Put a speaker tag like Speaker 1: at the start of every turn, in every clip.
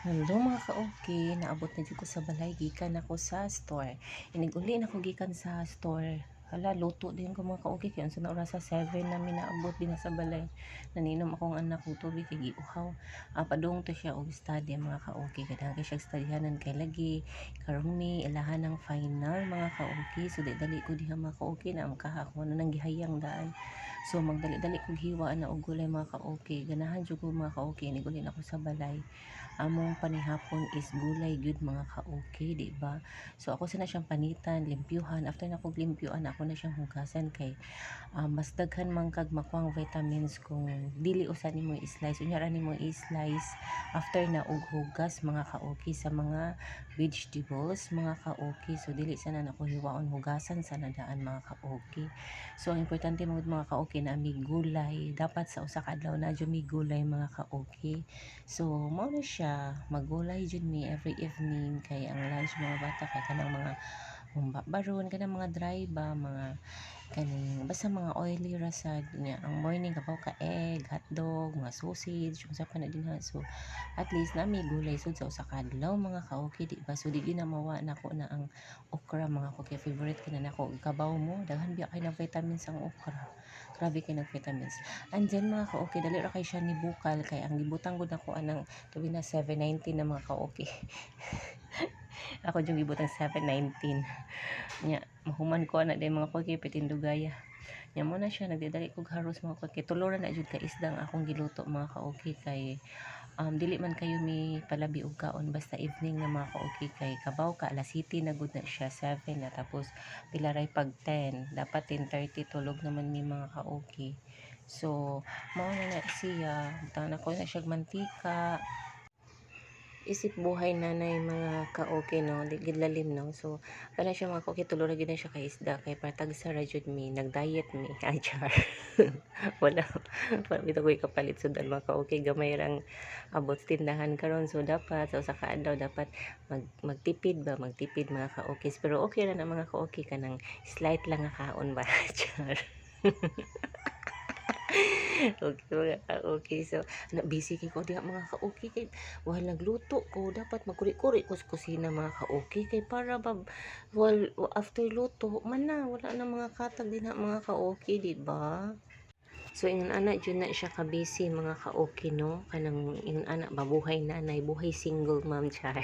Speaker 1: Hello mga ka-okay, naabot na dito ko sa balay, gikan ako sa store. Iniguli na ko gikan sa store. Hala, luto din ko mga ka-okay, kaya sa oras sa 7 namin naabot din na sa balay. Naninom akong anak kong tubig, kay giuhaw. Padung to siya og study mga ka-okay, kaya kay siya studyanan kay lagi. Karong ni ilahan ng final mga ka-okay, so dali ko diha mga ka-okay na makaha ko ano nang gihayang daan. So magdali-dali kong hiwa na og gulay mga ka-okay. Ganahan jud ko mga ka-okay, iniguli na ko sa balay. Among panihapon is gulay gyud mga ka-okay, di ba? So ako sana siyang panitan, limpyuhan. After na kog limpyuhan, ako na siyang hugasan kay mas daghan man kag makuang vitamins kung dili usa nimo i-slice. Unya ra nimo i-slice after na og hugas mga ka-okay sa mga vegetables mga ka-okay. So dili sana nako hiwaon, hugasan sana daan mga ka-okay. So ang importante mga ka-okay na may gulay. Dapat sa usa ka adlaw na jud may gulay mga ka-okay. So mao na siya, magulay jud mi every evening kay ang lunch mga bata kay kanang mga baron kanang mga dry ba mga kaning basta mga oily rasad niya ang morning kapaw ka egg, hotdog, mga sausage, unsa pa na din ha. So at least na may gulay sud sa usa ka adlaw mga ka-okay, di ba? So dili na mawa nako na ang okra mga ka-okay, favorite ko na nako kabaw mo daghan biya kay ng vitamins ang okra. Grabe kay ng vitamins. And then mga ka-okay, dali ra kay siya ni bukal kay ang gibutang gud nako anang tubi na 790 na mga ka-okay. Ako yung gibutang 719 nya mahuman ko na day mga koke pitindugaya nya mo na siya nagdidali kog haros mga koke tuloran na jud ka isdang akong giluto mga ka-okay kay dili man kayo may palabi og kaon basta evening na mga ka-okay kay kabaw ka alas 7 na gud na siya 7 na tapos pilaray pag 10 dapat 10:30 tulog naman ni mga ka-okay. So mao na siya tana ko na siya mantika isip buhay nanay mga ka-okay no, di gid lalim no. So kana siya mga ka-okay tulo ra gid na siya kay isda kay patag sa rajud mi nag-diet mi ay char. Wala wala bitaw ko'y kapalit sudan mga ka-okay, gamay rang abot tindahan karon. So dapat sa usa ka adlaw dapat magtipid ba, magtipid mga ka-okay. Pero okay ra na mga ka-okay kanang slight lang nga kaon ba. Char. Okay mga ka-okay, so busy kay ko diha mga ka-okay kay while nagluto ko dapat magkuri-kuri ko sa kusina mga ka-okay kay para ba while after luto man na wala na mga katag din na mga ka-okay, di ba? So ingon ana jud na siya ka busy mga ka-okay no, kanang ingon ana babuhay nanay, buhay single mom char.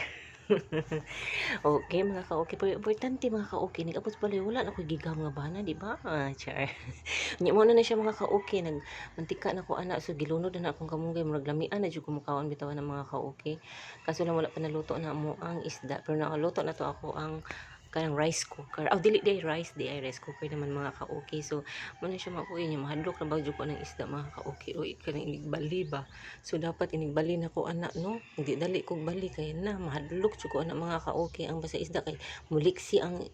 Speaker 1: Okay mga ka-okay, pero importante mga ka-okay nag-abot pala wala na ko'y gigam nga bana, di ba? Char. Nya mo na siya mga ka-okay, nagmantika na ko ana, so gilunod na akong kamunggay, murag lamian na jud kumukaon bitawan ng mga ka-okay. Kaso lang wala pa naluto na mo ang isda, pero nakaluto na to ako ang kanang rice cooker. Dili day rice, di ay rice cooker naman mga ka-okay. So mo na siya makuha niya, mahadlok na bagyo ko ng isda mga ka-okay. O kanang inigbali ba? So dapat inigbali na ko ana no. Hindi dali kog bali kay na mahadlok jud ko ana mga ka-okay ang basta isda kay muliksi ang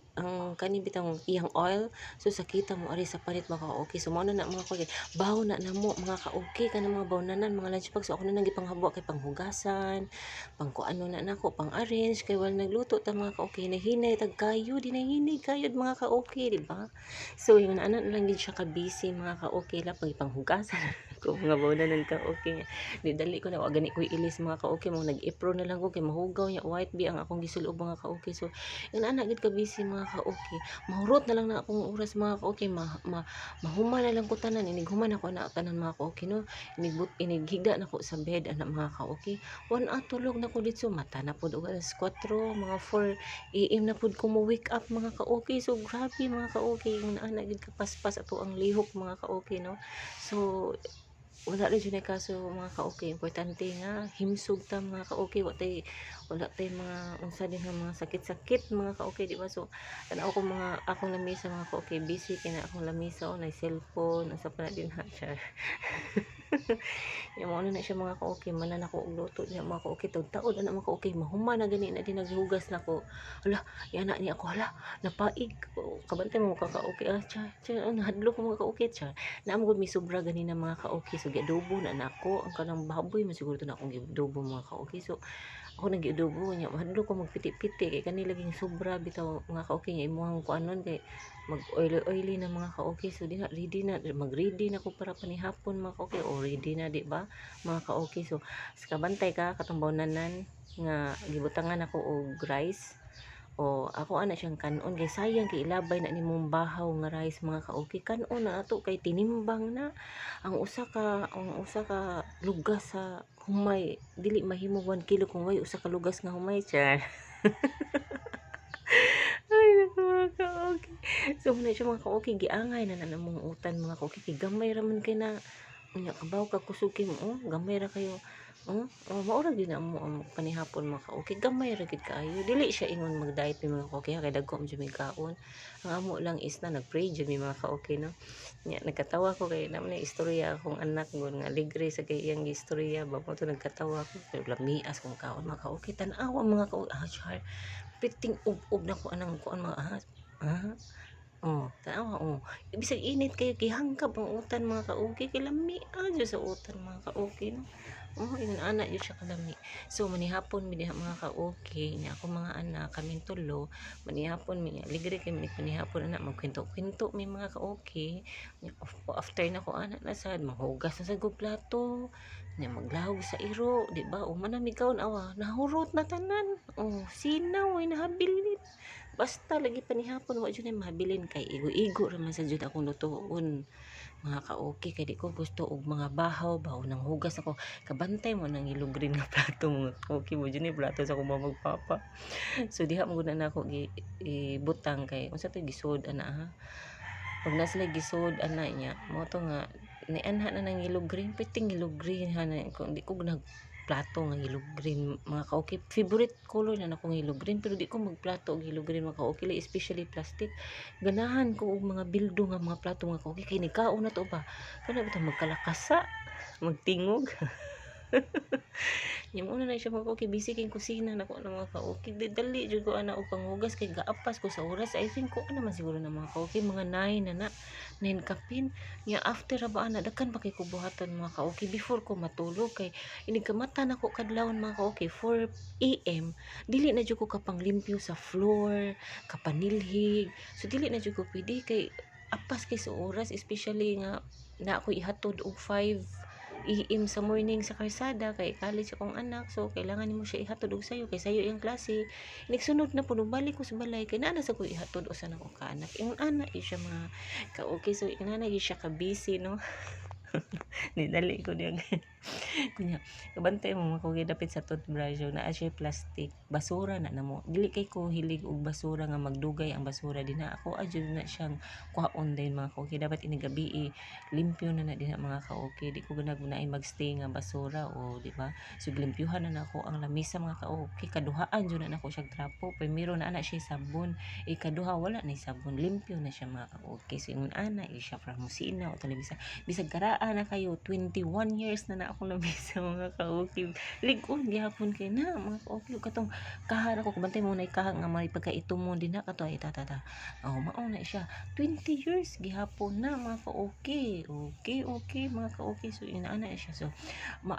Speaker 1: kani bitang iyang oil. So sakita mo ari sa palit mga ka-okay. So mo na mga ka-okay. Bawo na namo mga ka-okay kanang mga bawnanan mga lunch bag. So ako na nang gipanghabwa kay panghugasan, pang kuano na nako, pang arrange kay wala nagluto ta mga ka-okay. Nahinay tag kayo, dinahinig kayo mga ka-okay, di ba? So yun ana lang gid siya ka busy mga ka-okay la pag panghugasan ko mga bawnanan ka-okay. Di dali ko na wa gani ko ilis mga ka-okay, mo nag-ipro na lang ko kay mahugaw nya white bi ang akong gisulob mga ka-okay. So yun ana gid ka busy mga ka-okay. Mahurot na lang na akong oras mga ka-okay, mahuman na lang ko tanan, inighuman ako na tanan mga ka-okay no. Inighiga na ko sa bed ana mga ka-okay. 1 tulog na ko dito, mata na pud og alas 4 mga 4 AM na pud ko mo wake up mga ka-okay. So grabe mga ka-okay, yung naana gid kapaspas ato ang lihok mga ka-okay no. So wala rin dyan kaso mga ka-okay, importante nga himsog ta mga ka-okay, wala tay mga unsa din nga mga sakit-sakit mga ka-okay, di ba? So tanaw ko mga akong lamisa mga ka-okay, busy kay na akong lamisa o na cellphone asa pa na din ha char. Yung ano na siya mga ka-okay, manan ako og luto niya mga ka-okay, taod ana mga ka-okay, mahuma na gani na din naghugas na ko. Hala, yana ni ako, hala, napaig. Kabantay mo ka ka-okay, char, nahadlo ko mga ka-okay char. Naamgod mi sobra gani na mga ka-okay, so giadobo na nako ang kanang baboy masiguro na akong giadobo mga ka-okay. So ako nang giadobo nya mahadlo ko magpiti-piti kay kani laging sobra bitaw mga ka-okay nya imuhang kuanon kay mag oily na mga ka-okay. So di na ready na mag-ready na ko para panihapon mga ka-okay, o ready na di ba mga ka-okay. So kabantay ka katong bawnanan nga gibutangan ako og rice. O ako ana siyang kanon kay sayang kay ilabay na nimong bahaw nga rice mga kaoki, kanon na ato kay tinimbang na ang usa ka lugas sa humay dili mahimo 1 kilo kung way usa ka lugas nga humay char. Ay naku mga kaoki. So muna siya mga kaoki giangay na namong utan mga kaoki kay gamay ra man kay na unya kabaw ka kusog mo gamay ra kayo. Mao ra gyud na mo ang panihapon mga kaoki, gamay ra gid kaayo. Dili siya ingon mag-diet mi mga kaoki kay dagko man jud mi kaon. Ang amo lang is na nag-pray jud mi mga kaoki no. Nya nagkatawa ko kay naman na istorya akong anak gon nga ligre sa kay iyang istorya ba mo to nagkatawa ko kay lamias kong kaon mga kaoki tan-awa mga kaoki char. Piting ub-ub na ko anang kuan mga ahas. Ah, tanawa bisag init kayo gihangkap ang utan mga kaoki kay lami adyo sa utan mga kaoki no. Ingon ana jud siya kalami. So manihapon mi diha mga kaoki nya ako mga anak kaming tulo manihapon mi ligre kay manihapon ana magkwento-kwento mi mga kaoki. Nya after na ko ana na sad maghugas na sad kog plato. Nya maglahog sa iro, di ba? Manami kaon awa, nahurot na tanan. Sinaw ay nahabilin. Basta lagi panihapon wa jud na mahabilin kay igo-igo ra man sa jud akong lutoon mga kaoki kay di ko gusto og mga bahaw nang hugas ako kabantay mo nang ilog green nga plato mga kaoki mo jud ni plato sa akong magpapa. So diha mo na ako ibutang kay unsa to gisud ana ha. Pag na sila gisud ana niya mo to nga nianha na nang ilog green piting ilog green ha na kung di ko plato nga ilog green mga kaoki favorite color na akong ilog green pero di ko magplato og ilog green mga kaoki especially plastic ganahan ko og mga bildo nga mga plato mga kaoki kay nikaon na to ba kana bitaw magkalakasa magtingog. Yung una na siya mga kaoki busy kay kusina nako na mga kaoki dali jud ko ana og panghugas kay gaapas ko sa oras I think ko naman siguro na mga kaoki mga 9 na 9 kapin nya after ra ba ana daghan pa kay ko buhaton mga kaoki before ko matulog kay inig kamata nako kadlawon mga kaoki 4 AM dili na jud ko kapanglimpyo sa floor kapanilhig so dili na jud ko pwede kay apas kay sa oras especially nga na ako ihatod og 5 AM sa morning sa karsada kay college akong anak so kailangan nimo siya ihatod og sayo kay sayo iyang klase nagsunod na puno balik ko sa balay kay naa sa ko ihatod usa na ko ka anak ingon ana siya mga ka okay so inana siya ka busy no. Nidali ko niya kunya kabantay mo makugi dapit sa toothbrush naa siya plastic basura na namo dili kay ko hilig og basura nga magdugay ang basura dinha ako adyo na siyang kuhaon din mga kaoki dapat ini gabi limpyo na dinha mga kaoki di ko ganag na magstay nga basura o di ba so limpyuhan na nako ang lamisa mga kaoki kaduhaan jud na nako siya trapo primero na ana siya sabon ikaduha wala na sabon limpyo na siya mga kaoki so ingon ana siya from musina o telebisa bisag karaan na kayo 21 years na ako nabisa mga kaoki ligon gihapon kay na mga kaoki katong kaha ako kabantay mo na kaha nga may pagkaitumon din na kato ay tata mao na siya 20 years gihapon na mga kaoki okay mga kaoki so inaana siya so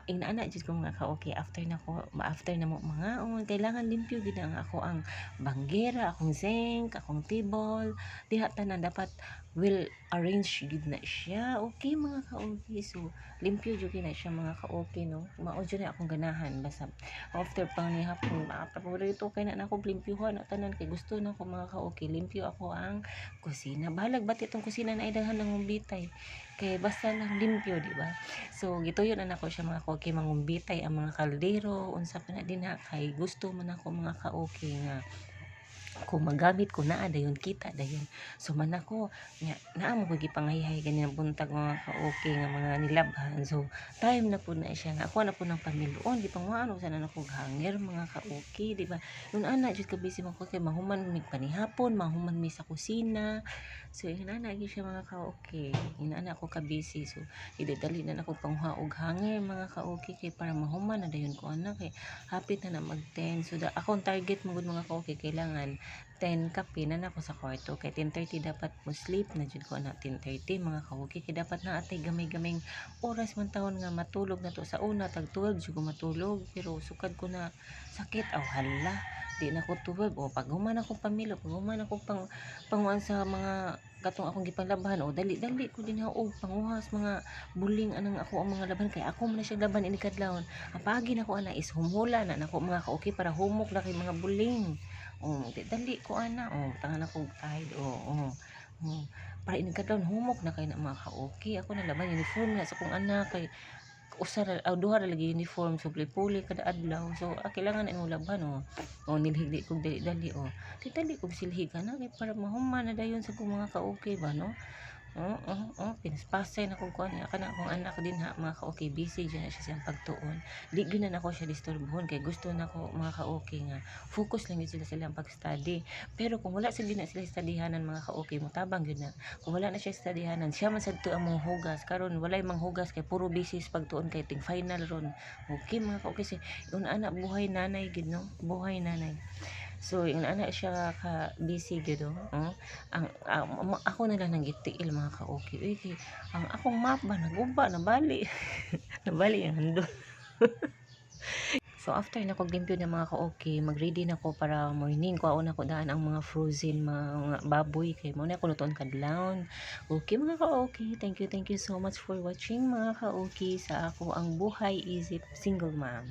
Speaker 1: inaana jud ko mga kaoki after na mo mga kailangan limpyo gid ang ako ang banggera akong sink akong table diha tanan dapat well arrange gid na siya okay mga kaoki so limpyo jud na siya mga kaoki no mao jud na akong ganahan basta after pang ni hapon paborito kay na ako limpyuhan na tanan kay gusto na ko mga kaoki limpyo ako ang kusina balag bati itong kusina na idahan ng umbitay kay basta lang limpyo di ba so gituyon na nako siya mga kaoki mangumbitay ang mga kaldero unsa pa na din ha kay gusto man ako mga kaoki nga kung magamit ko naa dayon kita dayon so man ako naa mo gipangayhay ganyan buntag mga ka-okay nga mga nilabhan so time na po na siya nga ako na po ng pamiluon gipangwaan og sana nako hanger mga ka-okay di ba nun ana jud ka busy man ko kay mahuman mig panihapon mahuman mi sa kusina so inana gyud siya mga ka-okay inana ako ka busy so idadali na nako pangha og hanger mga ka-okay kay para mahuman na dayon ko ana kay hapit na mag 10 so akong target mo mga ka-okay kailangan 10 kape na nako sa kwarto kay 10:30 dapat mo sleep na jud ko na 10:30 mga kaoki kay dapat na atay gamay-gamay oras man taon nga matulog na to sa una tag 12 jud ko matulog pero sukad ko na sakit hala di na ko tuwag o pag human ako pamilya pag human ako panguan sa mga katong akong gipanlaban o dali ko din og panguhas mga buling anang ako ang mga laban kay ako man na siya laban ini kadlawon. Ang pagi nako ana is humula na nako mga ka-okay para humok na kay mga buling. Oh, dali ko ana oh tangan ako tide oh. Para ini kadlawon humok na kay na mga ka-okay. Ako na laban uniform na sa kong anak kay usa ra duha ra lagi uniform so puli kada adlaw so kailangan imong laban nilhigdi kog dali titali kog silhigan na kay para mahuman na dayon sa kong mga ka-okay ba no. Pinaspasay na kong kuan kana akong anak din ha mga ka-okay busy dyan na siya siyang pagtuon di gyud na ako siya disturbohon kay gusto na ko mga ka-okay nga focus lang gyud sila silang pag-study pero kung wala sila na sila studyhanan mga ka-okay mutabang gyud na kung wala na siya studyhanan siya man sad to ang mga hugas karon walay manghugas kay puro busy sa pagtuon kay ting final ron okay mga ka-okay si yung anak buhay nanay gyud no buhay nanay. So, yung anak siya ka busy gyud ako na lang nang gitiil mga ka-okay. Uy, kay ang akong map ba naguba nabali. Nabali ang handol. So after na kog limpyo ng mga ka-okay, mag-ready na ko para morning kuhaon na ko daan ang mga frozen mga baboy kay mo na ko lutuon kadlawon. Okay mga ka-okay, thank you so much for watching mga ka-okay sa ako ang buhay isip single mom.